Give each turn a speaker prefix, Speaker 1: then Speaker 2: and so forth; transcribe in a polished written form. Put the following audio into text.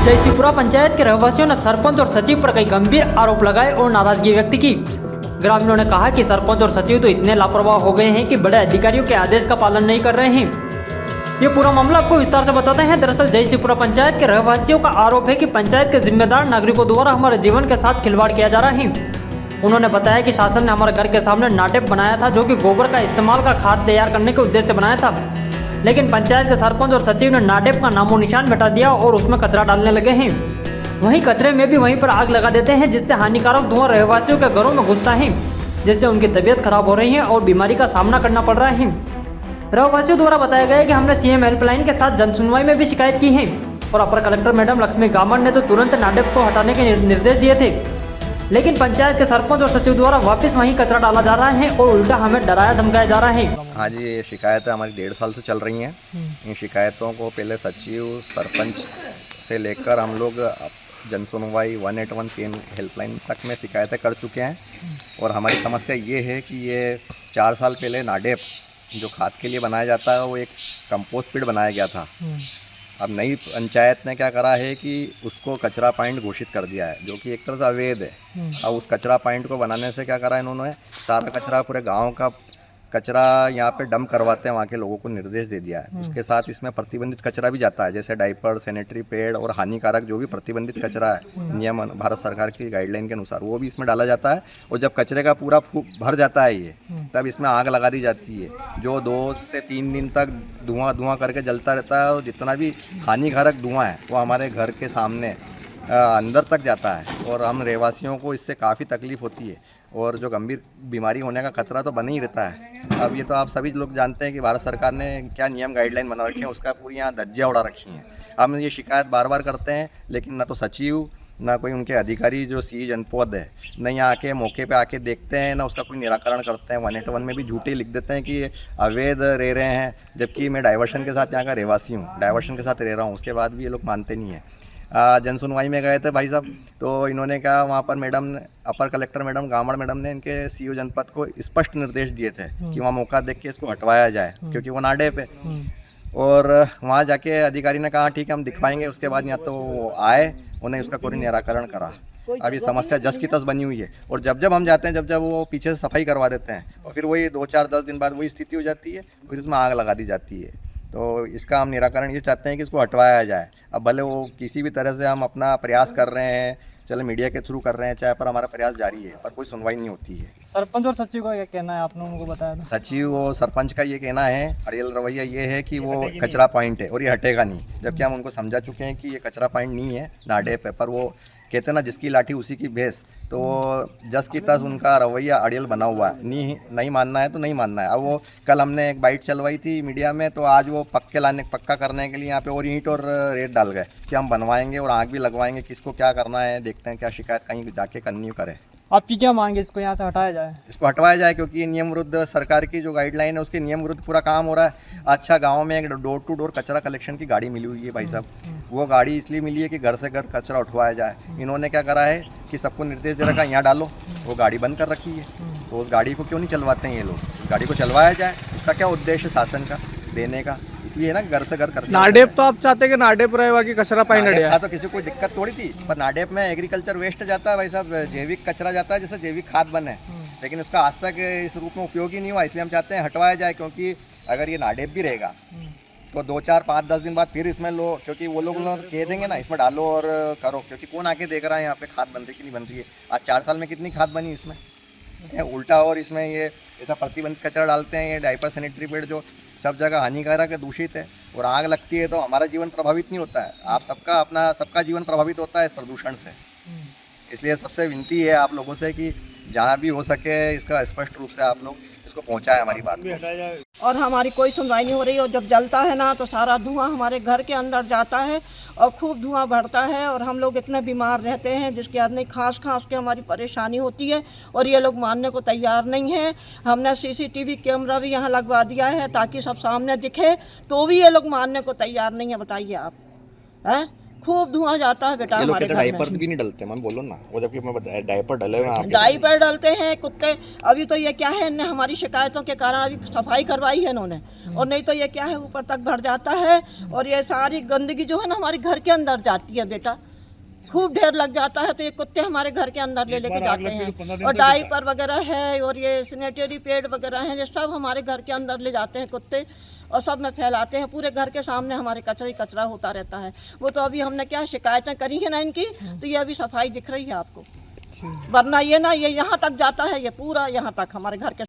Speaker 1: जयसीपुरा पंचायत के रहवासियों ने सरपंच और सचिव पर कई गंभीर आरोप लगाए और नाराजगी व्यक्त की। ग्रामीणों ने कहा कि सरपंच और सचिव तो इतने लापरवाह हो गए हैं कि बड़े अधिकारियों के आदेश का पालन नहीं कर रहे हैं। ये पूरा मामला आपको विस्तार से बताते हैं। दरअसल जयसीपुरा पंचायत के रहवासियों का आरोप है कि पंचायत के जिम्मेदार नागरिकों द्वारा हमारे जीवन के साथ खिलवाड़ किया जा रहा है। उन्होंने बताया कि शासन ने हमारे घर के सामने नाटेप बनाया था, जो कि गोबर का इस्तेमाल का खाद तैयार करने के उद्देश्य से बनाया था, लेकिन पंचायत के सरपंच और सचिव ने नाटेप का नामो निशान मिटा दिया और उसमें कचरा डालने लगे हैं। वहीं कचरे में भी वहीं पर आग लगा देते हैं, जिससे हानिकारक धुआं रहवासियों के घरों में घुसता है, जिससे उनकी तबीयत खराब हो रही है और बीमारी का सामना करना पड़ रहा है। रहवासियों द्वारा बताया गया है कि हमने सीएम हेल्पलाइन के साथ जनसुनवाई में भी शिकायत की है और अपर कलेक्टर मैडम लक्ष्मी गामड़ ने तो तुरंत नाटेप को हटाने के निर्देश दिए थे, लेकिन पंचायत के सरपंच और सचिव द्वारा वापस वहीं कचरा डाला जा रहा है और उल्टा हमें डराया धमकाया जा रहा है।
Speaker 2: हाँ जी, ये शिकायतें हमारी 1.5 साल से चल रही हैं। इन शिकायतों को पहले सचिव, सरपंच से लेकर हम लोग जनसुनवाई 181 सीएम हेल्पलाइन तक में शिकायतें कर चुके हैं। और हमारी समस्या ये है कि ये 4 साल पहले नाडेप जो खाद के लिए बनाया जाता है वो एक कंपोस्ट पिट बनाया गया था। अब नई पंचायत ने क्या करा है कि उसको कचरा पॉइंट घोषित कर दिया है, जो कि एक तरह से अवैध है। अब उस कचरा पॉइंट को बनाने से क्या करा इन्होंने, सारा कचरा पूरे गांव का कचरा यहाँ पे डंप करवाते हैं, वहाँ के लोगों को निर्देश दे दिया है। उसके साथ इसमें प्रतिबंधित कचरा भी जाता है, जैसे डायपर, सैनिटरी पैड और हानिकारक जो भी प्रतिबंधित कचरा है नियम भारत सरकार की गाइडलाइन के अनुसार वो भी इसमें डाला जाता है। और जब कचरे का पूरा भर जाता है ये, तब इसमें आग लगा दी जाती है, जो 2 से 3 दिन तक धुआं करके जलता रहता है। और जितना भी हानिकारक धुआं है वो हमारे घर के सामने अंदर तक जाता है और हम रहवासियों को इससे काफ़ी तकलीफ़ होती है और जो गंभीर बीमारी होने का खतरा तो बना ही रहता है। अब ये तो आप सभी लोग जानते हैं कि भारत सरकार ने क्या नियम गाइडलाइन बना रखे हैं, उसका पूरी यहाँ धज्जियाँ उड़ा रखी हैं। हम ये शिकायत बार बार करते हैं, लेकिन ना तो सचिव ना कोई उनके अधिकारी जो सी जनपद है न यहाँ आके मौके पे आके देखते हैं, ना उसका कोई निराकरण करते हैं। 181 में भी झूठे लिख देते हैं कि ये अवैध रह रहे हैं, जबकि मैं डाइवर्शन के साथ यहाँ का रहवासी हूँ, डाइवर्शन के साथ रह रहा हूँ। उसके बाद भी ये लोग मानते नहीं हैं। जनसुनवाई में गए थे भाई साहब, तो इन्होंने कहा वहाँ पर मैडम ने, अपर कलेक्टर मैडम गामड़ मैडम ने इनके सीओ जनपद को स्पष्ट निर्देश दिए थे कि वहाँ मौका देख के इसको हटवाया जाए, क्योंकि वो नाडेप है। और वहाँ जाके अधिकारी ने कहा ठीक है हम दिखवाएंगे। उसके बाद यहाँ तो आए, उन्हें उसका कोई निराकरण करा। अब ये समस्या जस की तस बनी हुई है। और जब हम जाते हैं, जब वो पीछे से सफाई करवा देते हैं और फिर वही 2-4-10 दिन बाद वही स्थिति हो जाती है, फिर उसमें आग लगा दी जाती है। तो इसका हम निराकरण ये चाहते हैं कि इसको हटवाया जाए। अब भले वो किसी भी तरह से हम अपना प्रयास कर रहे हैं, चलो मीडिया के थ्रू कर रहे हैं चाहे, पर हमारा प्रयास जारी है, पर कोई सुनवाई नहीं होती है।
Speaker 1: सरपंच और सचिव का क्या कहना है, आपने उनको बताया था?
Speaker 2: सचिव और सरपंच का ये कहना है, अड़ियल रवैया ये है कि वो कचरा पॉइंट है और ये हटेगा नहीं, जबकि हम उनको समझा चुके हैं कि ये कचरा पॉइंट नहीं है, नाडेप है। पर वो कहते हैं ना, जिसकी लाठी उसी की भैंस, तो जस की तस उनका रवैया अड़ियल बना हुआ है। नहीं मानना है तो नहीं मानना है। अब वो कल हमने एक बाइट चलवाई थी मीडिया में, तो आज वो पक्का करने के लिए यहाँ पे और ईंट और रेत डाल गए कि हम बनवाएंगे और आग भी लगवाएंगे। किसको क्या करना है देखते हैं, क्या शिकायत कहीं जाके करनी करे।
Speaker 1: आपकी क्या मांग है, इसको यहाँ से हटाया जाए?
Speaker 2: इसको हटवाया जाए, क्योंकि ये नियम विरुद्ध सरकार की जो गाइडलाइन है उसके नियम विरुद्ध पूरा काम हो रहा है। अच्छा, गांव में एक डोर टू डोर कचरा कलेक्शन की गाड़ी मिली हुई है भाई साहब। वो गाड़ी इसलिए मिली है कि घर से घर कचरा उठवाया जाए। इन्होंने क्या करा है कि सबको निर्देश दे रखा है यहाँ डालो, वो गाड़ी बंद कर रखी है। तो उस गाड़ी को क्यों नहीं चलवाते हैं ये लोग? गाड़ी को चलवाया जाए, उसका क्या उद्देश्य शासन का देने का, इसलिए ना घर से घर कर।
Speaker 3: नाडेप तो आप चाहते हैं कि नाडेप रहे, बाकी कचरा पॉइंट हटे
Speaker 2: तो किसी को दिक्कत थोड़ी थी, पर नाडेप में एग्रीकल्चर वेस्ट जाता है भाई साहब, जैविक कचरा जाता है, जैसे जैविक खाद बने, लेकिन उसका आज तक इस रूप में उपयोग ही नहीं हुआ। इसलिए हम चाहते हैं हटवाया जाए, क्योंकि अगर ये नाडेप भी रहेगा तो 2-4-5-10 दिन बाद फिर इसमें लो, क्योंकि वो लोग कह देंगे ना इसमें डालो और करो, क्योंकि कौन आके देख रहा है यहाँ पे खाद बन रही कि नहीं बन रही है। आज 4 साल में कितनी खाद बनी इसमें उल्टा। और इसमें ये ऐसा प्रतिबंधित कचरा डालते हैं, ये डायपर, सैनिटरी पैड जो सब जगह हानिकारक है, दूषित है, और आग लगती है तो हमारा जीवन प्रभावित नहीं होता है, आप सबका जीवन प्रभावित होता है इस प्रदूषण से। इसलिए सबसे विनती है आप लोगों से कि जहाँ भी हो सके इसका स्पष्ट रूप से आप लोग इसको पहुँचाएं हमारी बात को।
Speaker 4: और हमारी कोई सुनवाई नहीं हो रही। और जब जलता है ना तो सारा धुआं हमारे घर के अंदर जाता है और खूब धुआं बढ़ता है, और हम लोग इतने बीमार रहते हैं जिसके आदमी खांस के हमारी परेशानी होती है, और ये लोग मानने को तैयार नहीं हैं। हमने CCTV कैमरा भी यहाँ लगवा दिया है ताकि सब सामने दिखे, तो भी ये लोग मानने को तैयार नहीं है। बताइए आप, हैं? खूब धुआं जाता है बेटा
Speaker 2: ये लोग
Speaker 4: हमारे
Speaker 2: कहते
Speaker 4: घर
Speaker 2: डायपर
Speaker 4: में।
Speaker 2: भी नहीं डलते, मैम बोलो ना, वो जबकि मैं डायपर डले हुए हैं आप।
Speaker 4: डायपर डलते हैं कुत्ते। अभी तो ये क्या है, इनने हमारी शिकायतों के कारण अभी सफाई करवाई है इन्होंने, और नहीं तो ये क्या है ऊपर तक भर जाता है, और ये सारी गंदगी जो है ना हमारे घर के अंदर जाती है बेटा, खूब ढेर लग जाता है। तो ये कुत्ते हमारे घर के अंदर ले लेके जाते हैं, और डायपर वगैरह है और ये सैनिटरी पैड वगैरह हैं, ये सब हमारे घर के अंदर ले जाते हैं कुत्ते, और सब में फैलाते हैं। पूरे घर के सामने हमारे कचरा ही कचरा होता रहता है। वो तो अभी हमने क्या शिकायतें करी है ना इनकी, तो ये अभी सफाई दिख रही है आपको, वरना ये ना ये यहाँ तक जाता है, ये पूरा यहाँ तक हमारे घर के